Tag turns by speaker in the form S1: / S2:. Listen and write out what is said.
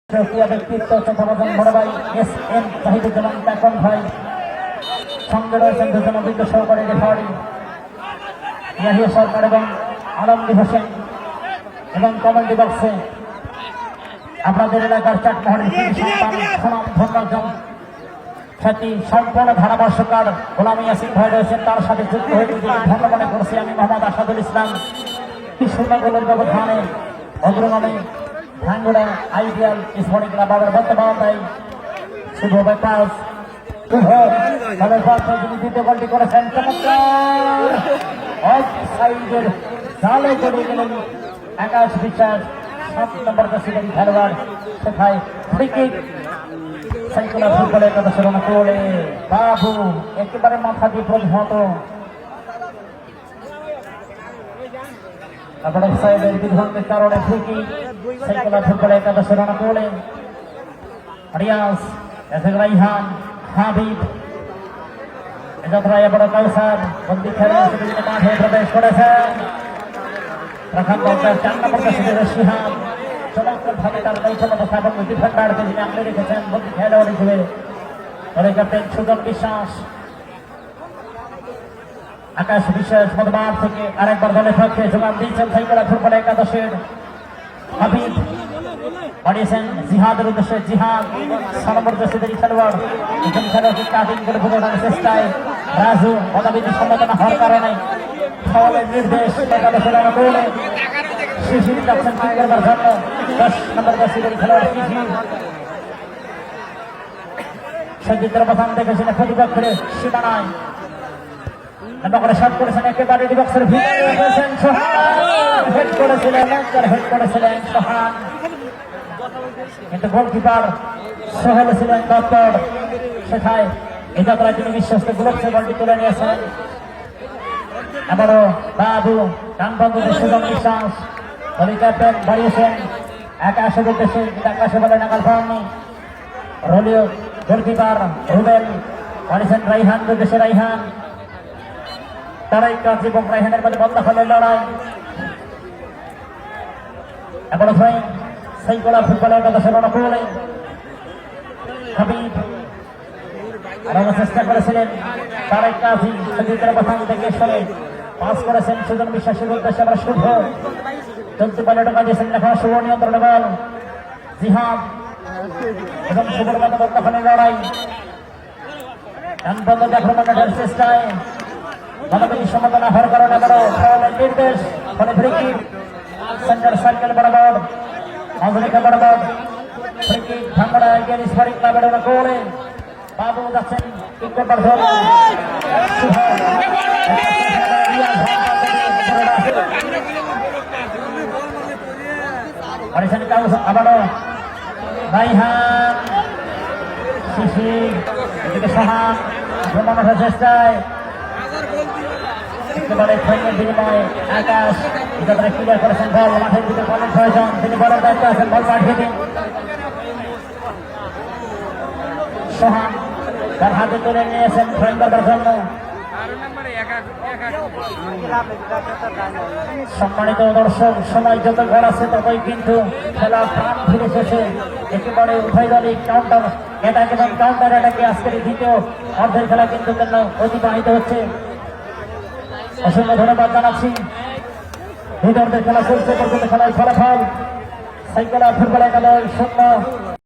S1: ব্যক্তিত্ব চট্টগ্রাম বড় ভাই এস এম জাহিদুজ্জামান কাকন ভাই, সঙ্গে রয়েছেন দুজন অভিজ্ঞ সহকারী রেফারি ইয়াহিয়া সরকার এবং আলমগীর হোসেন। এবং কমেন্ট্রি বক্সে আপনাদের এলাকার চাটমোহরের সুনাম ধন্যজন খ্যাতি সম্পূর্ণ ধারাভাষ্যকার গোলাম ইয়াসিন ভাই রয়েছেন, তার সাথে যুক্ত হয়ে ধন্য মনে করছি আমি মোহাম্মদ আসাদুল ইসলাম। কিশোরনগরের ব্যবধানে অগ্রগামী ভাঙ্গুড়া আইডিয়াল স্পোর্টিং ক্লাব আবার বর্তমান তাই শুভ ব্যাপাস যিনি দ্বিতীয় গোলটি করেছেন চমৎকার অফসাইডের জালে চলে গেলেন আকাশ বিশ্বাস, 7 নম্বর জার্সিধারী খেলোয়াড়। সেখানে ফ্রি কিক সাইকেল ফুটবলে অনুসরণ করে বাবু একেবারে মাথা দিয়ে প্রতিহত। তারপরে সাইডের বিধ্বংসের কারণে ফ্রি কিক সাইকেল ফুটবলে অনুসরণ করে রিয়াজ রাইহান হাবিব এবার কাউসার বন্দি খেলে মাঠে প্রবেশ করেছেন। প্রথম বলটার 4 নম্বর জার্সিধারী শিহাব চমৎকার ভাবে তার কৌশল এবং ডিফেন্ডারকে যিনি আঁকড়ে রেখেছেন বন্দি খেলোয়াড় হিসেবে ক্যাপ্টেন সুজন বিশ্বাস। আকাশ বিশ্বাস মধ্যমাঠ থেকে আরেকবার দলের পক্ষে যোগান দিয়েছেন সাইকেল ফুটবল একাদশের হাবিব, বাড়িয়েছেন জিহাদের উদ্দেশ্যে। জিহাদ 6 নম্বর জার্সিধারী খেলোয়াড়, একজন খেলোয়াড়কে কাটিং করে বোঝানোর চেষ্টায় রাজু পদাবিধি সম্বোধনা হওয়ার কারণে ফলের নির্দেশ একাদশের অনুকূলে শিশির যাচ্ছেন কিক করবার জন্য 10 নম্বর জার্সিধারী খেলোয়াড় শিশির। সঞ্জিতের অবস্থান দেখেছিলেন প্রতিপক্ষের সীমানায় করে শট করেছেন একেবারে ডিবক্সের ভিতরে করেছেন সোহান, হেড করেছিলেন সোহান, কিন্তু গোলকিপার সোহেল ছিলেন দত্তর। সেখানে এই যাত্রায় তিনি বিশ্বস্ত গ্লোভসে বলটি তুলে নিয়েছেন। আবারও বাবু ডানপন্থী সুজন বিশ্বাস বলি ক্যাপ্টেন বাড়িয়েছেন আকাশের উদ্দেশ্যে, আকাশে বলে নাগাল পাননি রলিও। গোলকিপার রুবেল বাড়িয়েছেন রাইহান উদ্দেশ্যে, রাইহান তারাই কাজ এবং রাইহানের মধ্যে বল দখলের লড়াই। এবারও ফ্রাইং সাইকোলা ফুটবলের একাদশের অনুকূলে হাবিব আরো চেষ্টা করেছিলেন তারাই কাজী সঞ্জিতের অবস্থান থেকে সরে পাস করেছেন সুজন বিশ্বাসের উদ্দেশ্যে। আবার শুভ চলতি বলে ঢোকা দিয়েছেন, এখন শুভ নিয়ন্ত্রণে বল জিহাদ এবং শুভর মধ্যে বল দখলের লড়াই। ডানপন্থী আক্রমণের চেষ্টায় মানবিক সমাধান হওয়ার কারণে আবারও ফলের নির্দেশ ফলে ফ্রি কিক সেন্টার সার্কেল বরাবর আধুনিকা বরাবর ফ্রি কিক ভাঙ্গড়া আইডিয়াল স্পোর্টিং ক্লাবের অনুকূলে বাবু যাচ্ছেন কিক করবার জন্য আবারও রাইহান শিশির এদিকে সোহান ভ্রমণের চেষ্টায় একেবারে সৈন্যের বিনিময়ে আকাশ একেবারে ক্লিয়ার করেছেন বল মাঠের দিকে বলের প্রয়োজন, তিনি বলের দায়িত্ব আছেন, বল পাঠিয়ে দিন। সোহান তার হাতে তুলে নিয়েছেন ফ্রেম করবার জন্য। সম্মানিত দর্শক, সময় যত গড়াচ্ছে ততই কিন্তু খেলা প্রাণ ফিরে শেষে একেবারে উভয় দলই কাউন্টার অ্যাটাক এবং কাউন্টার অ্যাটাকে আজকের দ্বিতীয় অর্ধের খেলা কিন্তু অতিবাহিত হচ্ছে। অসংখ্য ধন্যবাদ জানাচ্ছি। ভিতরদের খেলা চলছে, পর্যন্ত খেলায় ফলাফল সাইকেল ফুটবল একাদশ 0